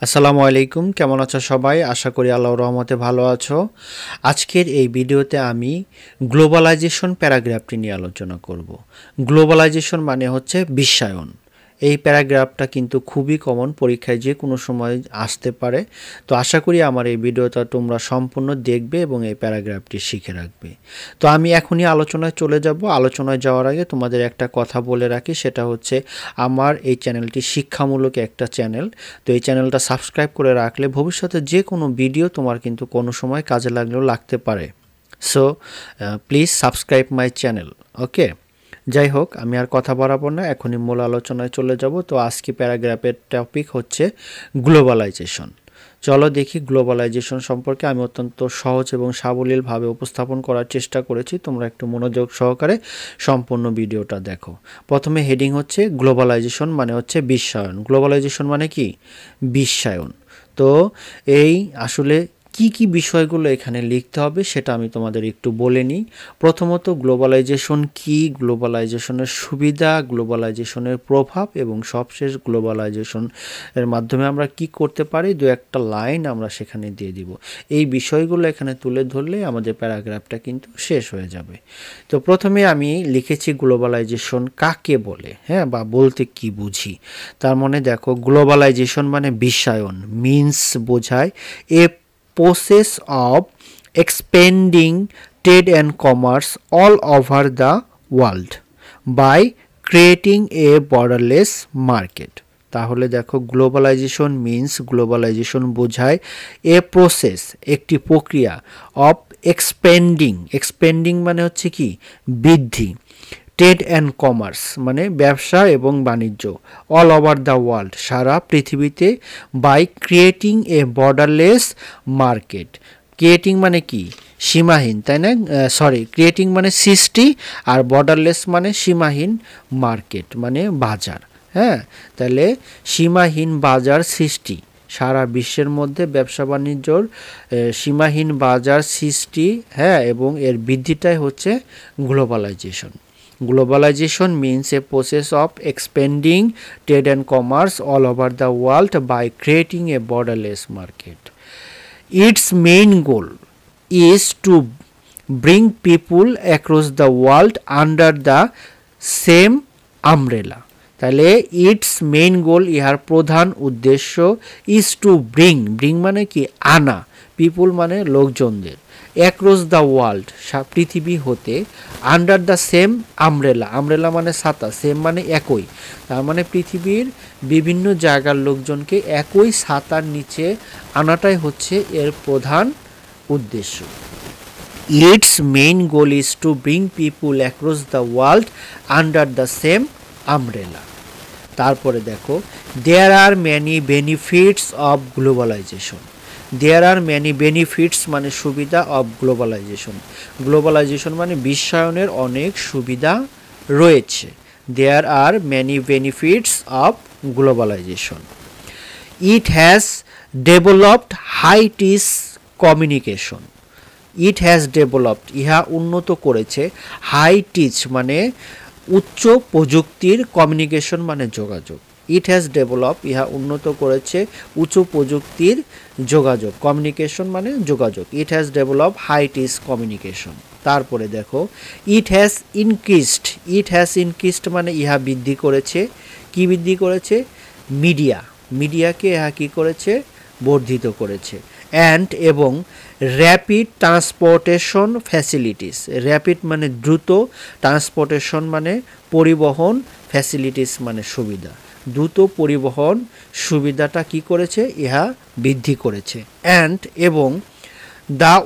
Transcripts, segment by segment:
আসসালামু আলাইকুম, কেমন আছো সবাই? আশা করি আল্লাহর রহমতে ভালো আছো। আজকের এই ভিডিওতে আমি গ্লোবালাইজেশন প্যারাগ্রাফটি নিয়ে আলোচনা করব। গ্লোবালাইজেশন মানে হচ্ছে বিশ্বায়ন। এই প্যারাগ্রাফটা কিন্তু খুবই কমন, পরীক্ষায় যে কোনো সময় আসতে পারে। তো আশা করি আমার এই ভিডিওটা তোমরা সম্পূর্ণ দেখবে এবং এই প্যারাগ্রাফটি শিখে রাখবে। তো আমি এখনই আলোচনায় চলে যাব। আলোচনায় যাওয়ার আগে তোমাদের একটা কথা বলে রাখি, সেটা হচ্ছে আমার এই চ্যানেলটি শিক্ষামূলক একটা চ্যানেল। তো এই চ্যানেলটা সাবস্ক্রাইব করে রাখলে ভবিষ্যতে যে কোনো ভিডিও তোমার কিন্তু কোনো সময় কাজে লাগলেও লাগতে পারে। So please subscribe my channel. Okay, যাই হোক, আমি আর কথা বাড়াবো না, এখনই মূল আলোচনায় চলে যাব। তো আজকে প্যারাগ্রাফের টপিক হচ্ছে গ্লোবালাইজেশন। চলো দেখি গ্লোবালাইজেশন সম্পর্কে আমি অত্যন্ত সহজ এবং সাবলীলভাবে উপস্থাপন করার চেষ্টা করেছি। তোমরা একটু মনোযোগ সহকারে সম্পূর্ণ ভিডিওটা দেখো। প্রথমে হেডিং হচ্ছে গ্লোবালাইজেশন মানে হচ্ছে বিশ্বায়ন। গ্লোবালাইজেশন মানে কি? বিশ্বায়ন। তো এই আসলে কি কি বিষয়গুলো এখানে লিখতে হবে সেটা আমি তোমাদের একটু বলে নিই। প্রথমত গ্লোবালাইজেশন কি, গ্লোবালাইজেশনের সুবিধা, গ্লোবালাইজেশনের প্রভাব এবং সবশেষ গ্লোবালাইজেশন এর মাধ্যমে আমরা কি করতে পারি, দু একটা লাইন আমরা সেখানে দিয়ে দিব। এই বিষয়গুলো এখানে তুলে ধরলে আমাদের প্যারাগ্রাফটা কিন্তু শেষ হয়ে যাবে। তো প্রথমে আমি লিখেছি গ্লোবালাইজেশন কাকে বলে, হ্যাঁ, বা বলতে কি বুঝি। তার মানে দেখো, গ্লোবালাইজেশন মানে বিশ্বায়ন, মিন্স বোঝায় এ process of expanding trade and commerce all over the world by creating a borderless market. তাহলে দেখো, গ্লোবালাইজেশন মিন্স, গ্লোবালাইজেশন বোঝায় এ প্রসেস, একটি প্রক্রিয়া, অফ এক্সপেন্ডিং মানে হচ্ছে কি? বৃদ্ধি। ট্রেড অ্যান্ড কমার্স মানে ব্যবসা এবং বাণিজ্য, অল ওভার দ্য ওয়ার্ল্ড সারা পৃথিবীতে, by creating a borderless market. Creating মানে কি? সীমাহীন, তাই না? ক্রিয়েটিং মানে সৃষ্টি, আর বর্ডারলেস মানে সীমাহীন, মার্কেট মানে বাজার। হ্যাঁ, তাহলে সীমাহীন বাজার সৃষ্টি, সারা বিশ্বের মধ্যে ব্যবসা বাণিজ্যর সীমাহীন বাজার সৃষ্টি, হ্যাঁ, এবং এর বৃদ্ধিটাই হচ্ছে globalization. Globalization means a process of expanding trade and commerce all over the world by creating a borderless market. Its main goal is to bring people across the world under the same umbrella. তাহলে it's main গোল, ইহার প্রধান উদ্দেশ্য, is to bring মানে কি? আনা, পিপুল মানে লোকজনদের, across the world পৃথিবী হতে, আন্ডার দ্য সেম আমব্রেলা মানে ছাতা, সেম মানে একই, তার মানে পৃথিবীর বিভিন্ন জায়গার লোকজনকে একই ছাতার নিচে আনাটাই হচ্ছে এর প্রধান উদ্দেশ্য। Its main goal is to bring people across the world under the same umbrella. তারপরে দেখো, there are many benefits of globalization. There are many benefits মানে সুবিধা, অফ গ্লোবালাইজেশন। গ্লোবালাইজেশন মানে বিশ্বায়নের অনেক সুবিধা রয়েছে। There are many benefits of globalization. It has developed high tech communication. It has developed ইহা উন্নত করেছে, হাই টিচ মানে উচ্চ প্রযুক্তির, কমিউনিকেশন মানে যোগাযোগ। ইট হ্যাজ ডেভেলপ ইহা উন্নত করেছে উচ্চ প্রযুক্তির যোগাযোগ, কমিউনিকেশন মানে যোগাযোগ। It has develop high tech communication. তারপরে দেখো, ইট হ্যাজ ইনক্রিজড মানে ইহা বৃদ্ধি করেছে। কি বৃদ্ধি করেছে? মিডিয়াকে ইহা কি করেছে? বর্ধিত করেছে। অ্যান্ড এবং র্যাপিড ট্রান্সপোর্টেশন ফ্যাসিলিটিস। র্যাপিড মানে দ্রুত, ট্রান্সপোর্টেশন মানে পরিবহন, ফ্যাসিলিটিস মানে সুবিধা। দ্রুত পরিবহন সুবিধাটা কি করেছে? ইহা বৃদ্ধি করেছে। অ্যান্ড এবং the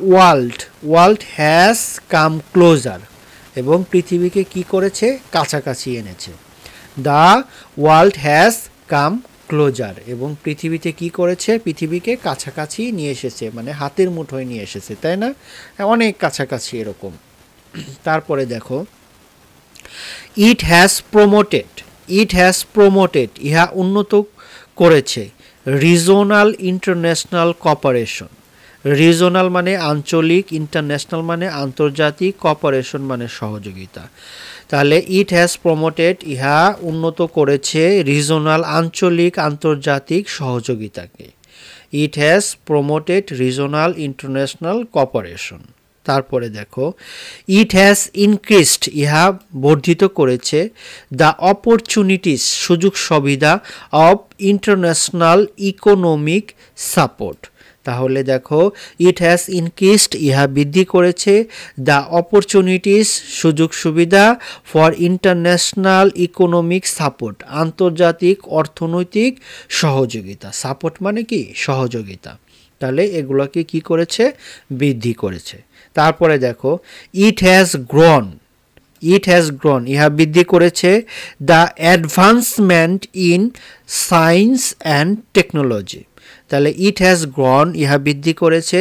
world has come closer, এবং পৃথিবীকে কি করেছে? কাছাকাছি এনেছে। The world has come closer, এবং পৃথিবীতে কি করেছে? পৃথিবীকে কাছাকাছি নিয়ে এসেছে, মানে হাতের মুঠোয় নিয়ে এসেছে, তাই না? অনেক কাছাকাছি এরকম। তারপরে দেখো, ইট হ্যাজ প্রমোটেড ইহা উন্নত করেছে রিজনাল ইন্টারন্যাশনাল কোঅপারেশন। রিজনাল মানে আঞ্চলিক, ইন্টারন্যাশনাল মানে আন্তর্জাতিক, কোঅপারেশন মানে সহযোগিতা। তাহলে ইট হ্যাজ প্রমোটেড ইহা উন্নত করেছে রিজনাল আঞ্চলিক আন্তর্জাতিক সহযোগিতাকে। It has promoted regional international cooperation. তারপরে দেখো ইট হ্যাজ ইনক্রিজড, ইহা বর্ধিত করেছে, দ্য অপরচুনিটিস সুযোগ সুবিধা অফ ইন্টারন্যাশনাল ইকোনমিক সাপোর্ট। তাহলে দেখো ইট হ্যাজ ইনক্রিজড, ইহা বৃদ্ধি করেছে, দ্য অপরচুনিটিস সুযোগ সুবিধা ফর ইন্টারন্যাশনাল ইকোনমিক সাপোর্ট আন্তর্জাতিক অর্থনৈতিক সহযোগিতা। সাপোর্ট মানে কি সহযোগিতা, তাহলে এগুলোকে কি করেছে বৃদ্ধি করেছে। তারপরে দেখো it has grown, it has grown ইহা বৃদ্ধি করেছে, the advancement in science and technology. তাহলে ইট হ্যাজ গ্রোন ইহা বৃদ্ধি করেছে,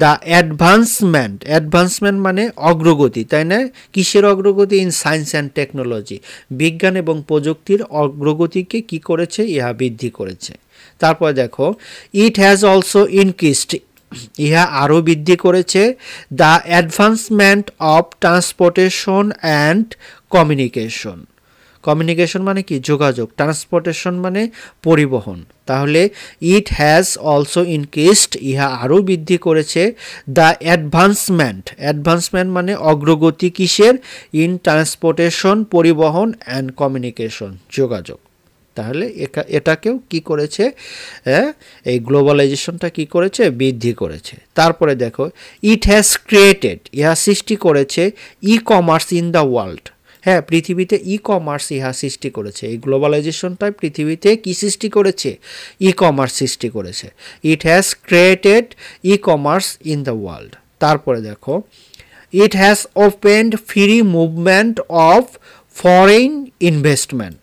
দ্য অ্যাডভান্সমেন্ট, অ্যাডভান্সমেন্ট মানে অগ্রগতি, তাই না? কিসের অগ্রগতি? ইন সায়েন্স অ্যান্ড টেকনোলজি, বিজ্ঞান এবং প্রযুক্তির অগ্রগতিকে কি করেছে ইহা বৃদ্ধি করেছে। তারপর দেখো ইট হ্যাজ অলসো ইনক্রিজড, ইহা আরও বৃদ্ধি করেছে, the advancement of transportation and communication. Communication মানে কি যোগাযোগ, ট্রান্সপোর্টেশন মানে পরিবহন। তাহলে ইট হ্যাজ অলসো ইনক্রিজড ইহা আরও বৃদ্ধি করেছে, দ্য অ্যাডভান্সমেন্ট, অ্যাডভান্সমেন্ট মানে অগ্রগতি কিসের? ইন ট্রান্সপোর্টেশন পরিবহন অ্যান্ড কমিউনিকেশন যোগাযোগ। তাহলে এটাকেও কি করেছে এই গ্লোবালাইজেশনটা কি করেছে বৃদ্ধি করেছে। তারপরে দেখো ইট হ্যাজ ক্রিয়েটেড ইহা সৃষ্টি করেছে, e commerce in the world. হ্যাঁ, পৃথিবীতে ই কমার্স ইহা সৃষ্টি করেছে। এই গ্লোবালাইজেশনটাই পৃথিবীতে কি সৃষ্টি করেছে? ই কমার্স সৃষ্টি করেছে। It has created e commerce in the world. তারপরে দেখো it has opened free movement of foreign investment.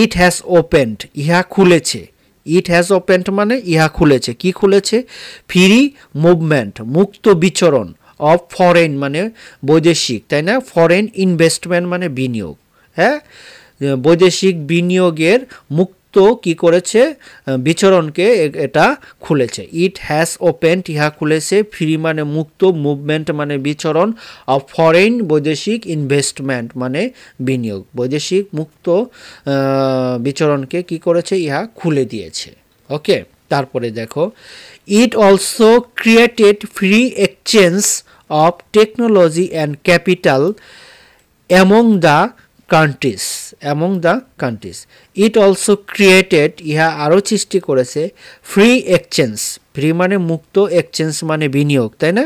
It has opened ইহা খুলেছে, ইট হ্যাজ ওপেন্ড মানে ইহা খুলেছে, কি খুলেছে? ফ্রি মুভমেন্ট মুক্ত বিচরণ, অফ ফরেন মানে বৈদেশিক, তাই না? ফরেন ইনভেস্টমেন্ট মানে বিনিয়োগ, হ্যাঁ বৈদেশিক বিনিয়োগের মুক্ত কি করেছে বিচরণকে এটা খুলেছে। ইট হ্যাজ ওপেন্ড ইহা খুলেছে, ফ্রি মানে মুক্ত, মুভমেন্ট মানে বিচরণ, অফ ফরেন বৈদেশিক, ইনভেস্টমেন্ট মানে বিনিয়োগ, বৈদেশিক মুক্ত বিচরণকে কি করেছে ইহা খুলে দিয়েছে। ওকে, তারপরে দেখো it also created free exchange of technology and capital among the countries, among the countries. It also created ইহা আরও সৃষ্টি করেছে, ফ্রি এক্সচেঞ্জ, ফ্রি মানে মুক্ত, এক্সচেঞ্জ মানে বিনিয়োগ, তাই না?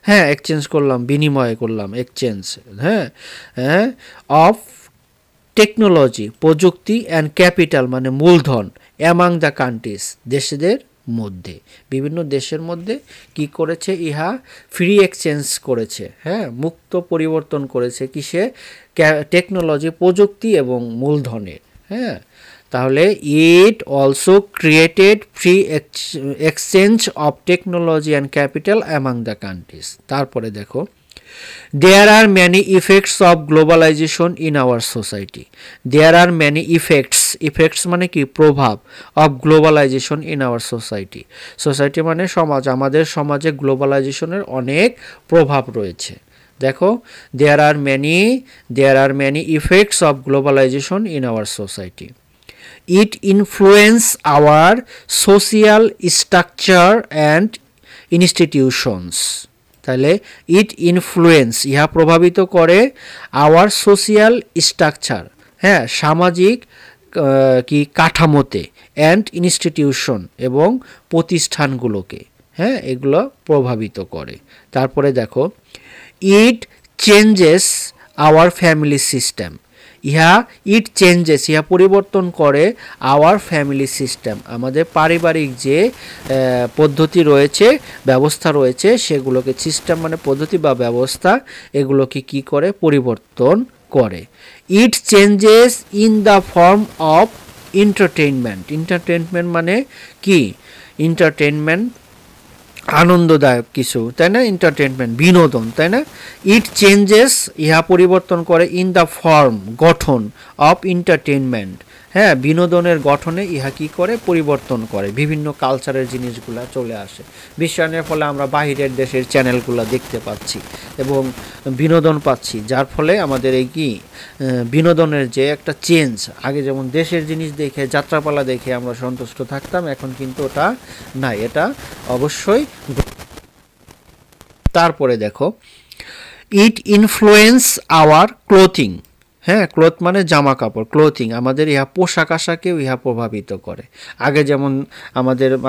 হ্যাঁ, এক্সচেঞ্জ করলাম, বিনিময় করলাম, এক্সচেঞ্জ, হ্যাঁ হ্যাঁ, অফ টেকনোলজি প্রযুক্তি, অ্যান্ড ক্যাপিটাল মানে মূলধন, অ্যামাং দ্য কান্ট্রিজ দেশদের মধ্যে, বিভিন্ন দেশের মধ্যে কি করেছে ইহা ফ্রি এক্সচেঞ্জ করেছে, হ্যাঁ মুক্ত পরিবর্তন করেছে কিসে? টেকনোলজি প্রযুক্তি এবং মূলধনের। হ্যাঁ, তাহলে it also created free exchange of technology and capital among the countries. তারপরে দেখো there are many effects of globalization in our society. There are many effects, effects মানে কি প্রভাব, of globalization in our society. Society মানে সমাজ, আমাদের সমাজে গ্লোবালাইজেশনের অনেক প্রভাব রয়েছে। দেখো there are many effects of globalization in our society. It influence our social structure and institutions. তাহলে ইট ইনফ্লুয়েন্স ইহা প্রভাবিত করে, আওয়ার সোশিয়াল স্ট্রাকচার হ্যাঁ সামাজিক কি কাঠামোতে, অ্যান্ড ইনস্টিটিউশন এবং প্রতিষ্ঠানগুলোকে, হ্যাঁ এগুলো প্রভাবিত করে। তারপরে দেখো ইট চেঞ্জেস আওয়ার ফ্যামিলি সিস্টেম। ইহা ইট চেঞ্জেস ইহা পরিবর্তন করে, আওয়ার ফ্যামিলি সিস্টেম আমাদের পারিবারিক যে পদ্ধতি রয়েছে, ব্যবস্থা রয়েছে, সেগুলোকে সিস্টেম মানে পদ্ধতি বা ব্যবস্থা, এগুলোকে কি করে পরিবর্তন করে। ইট changes in the form of entertainment. Entertainment মানে কি? এন্টারটেইনমেন্ট আনন্দদায়ক কিছু, তাই না? এন্টারটেইনমেন্ট বিনোদন, তাই না? ইট চেঞ্জেস ইহা পরিবর্তন করে, ইন দ্য ফর্ম গঠন, অফ এন্টারটেইনমেন্ট হ্যাঁ, বিনোদনের গঠনে ইহা কী করে, পরিবর্তন করে, বিভিন্ন কালচারের জিনিসগুলা চলে আসে। বিশ্বায়নের ফলে আমরা বাহিরের দেশের চ্যানেলগুলো দেখতে পাচ্ছি এবং বিনোদন পাচ্ছি, যার ফলে আমাদের এই কি বিনোদনের যে একটা চেঞ্জ, আগে যেমন দেশের জিনিস দেখে যাত্রাপালা দেখে আমরা সন্তুষ্ট থাকতাম, এখন কিন্তু ওটা নাই, এটা অবশ্যই। তারপরে দেখো, ইট ইনফ্লুয়েন্স আওয়ার ক্লোথিং। হ্যাঁ, ক্লোথ মানে জামা কাপড়, ক্লোথিং আমাদের ইহা পোশাক আশাকেও ইহা প্রভাবিত করে। আগে যেমন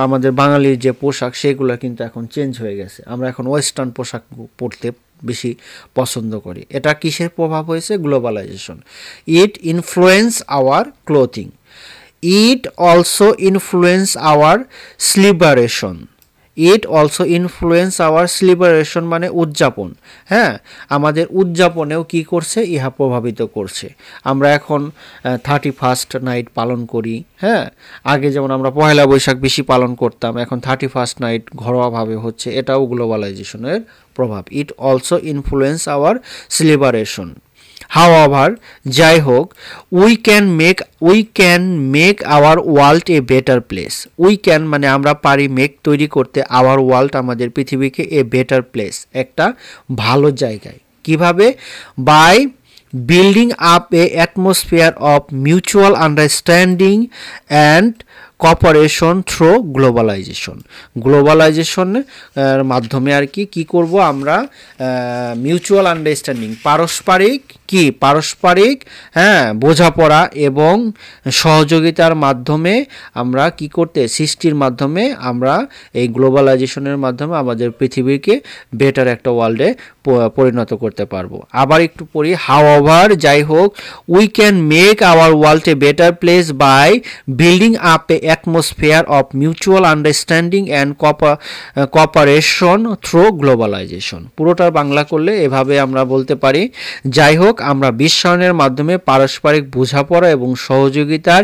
আমাদের বাঙালির যে পোশাক সেগুলো কিন্তু এখন চেঞ্জ হয়ে গেছে, আমরা এখন ওয়েস্টার্ন পোশাক পরতে বেশি পছন্দ করি। এটা কিসের প্রভাব হয়েছে, globalization. It influence our clothing, it also influence our liberation. It also influence our celebration মানে উদযাপন। হ্যাঁ, আমাদের উদযাপনেও কি করছে, ইহা প্রভাবিত করছে। আমরা এখন 31st নাইট পালন করি। হ্যাঁ, আগে যেমন আমরা পয়লা বৈশাখ বেশি পালন করতাম, এখন 31st নাইট ঘরোয়াভাবে হচ্ছে, এটাও গ্লোবালাইজেশনের প্রভাব। It also influence our celebration. However, যাই হোক, we can make our world a better place. We can মানে আমরা পারি, মেক তৈরি করতে, আওয়ার ওয়ার্ল্ড আমাদের পৃথিবীকে, এ বেটার প্লেস একটা ভালো জায়গায়। কিভাবে? By building up a atmosphere of mutual understanding and cooperation through globalization. গ্লোবালাইজেশনের মাধ্যমে আর কি করব আমরা, মিউচুয়াল আন্ডারস্ট্যান্ডিং, পারস্পরিক হ্যাঁ বোঝাপড়া এবং সহযোগিতার মাধ্যমে আমরা কি করতে, সৃষ্টির মাধ্যমে আমরা এই গ্লোবালাইজেশনের মাধ্যমে আমাদের পৃথিবীকে বেটার একটা ওয়ার্ল্ডে পরিণত করতে পারবো। আবার একটু পড়ি, হাউএভার, যাই হোক, we can make our world a better place by building up a atmosphere of mutual understanding and cooperation through globalization. পুরোটার বাংলা করলে এভাবে আমরা বলতে পারি, যাই হোক, আমরা বিশ্বায়নের মাধ্যমে পারস্পরিক বোঝাপড়া এবং সহযোগিতার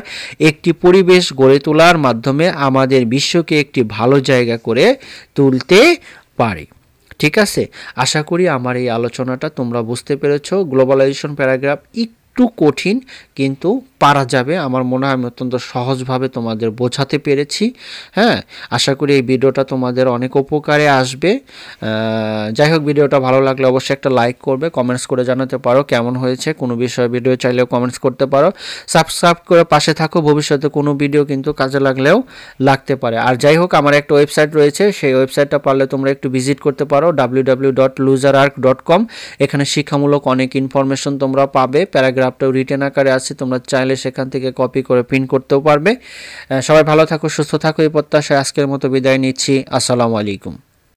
একটি পরিবেশ গড়ে তোলার মাধ্যমে আমাদের বিশ্বকে একটি ভালো জায়গা করে তুলতে পারি। ঠিক আছে, আশা করি আমার এই আলোচনাটা তোমরা বুঝতে পেরেছো। গ্লোবালাইজেশন প্যারাগ্রাফ একটু কঠিন, কিন্তু পারা যাবে। আমার মনে হয় আমি অত্যন্ত সহজভাবে তোমাদের বোঝাতে পেরেছি। হ্যাঁ, আশা করি এই ভিডিওটা তোমাদের অনেক উপকারে আসবে। যাই হোক, ভিডিওটা ভালো লাগলে অবশ্যই একটা লাইক করবে, কমেন্টস করে জানাতে পারো কেমন হয়েছে। কোনো বিষয়ে ভিডিও চাইলেও কমেন্টস করতে পারো। সাবস্ক্রাইব করে পাশে থাকো, ভবিষ্যতে কোনো ভিডিও কিন্তু কাজে লাগলেও লাগতে পারে। আর যাই হোক, আমার একটা ওয়েবসাইট রয়েছে, সেই ওয়েবসাইটটা পারলে তোমরা একটু ভিজিট করতে পারো, www.luzerarc.com। এখানে শিক্ষামূলক অনেক ইনফরমেশন তোমরা পাবে, প্যারাগ্রাফটাও রিটেন আকারে আছে, তোমরা চাইলে সেখান থেকে কপি করে প্রিন্ট করতেও পারবে। সবাই ভালো থাকো, সুস্থ থাকো, এই প্রত্যাশায় আজকের মতো বিদায় নিচ্ছি। আসসালামু আলাইকুম।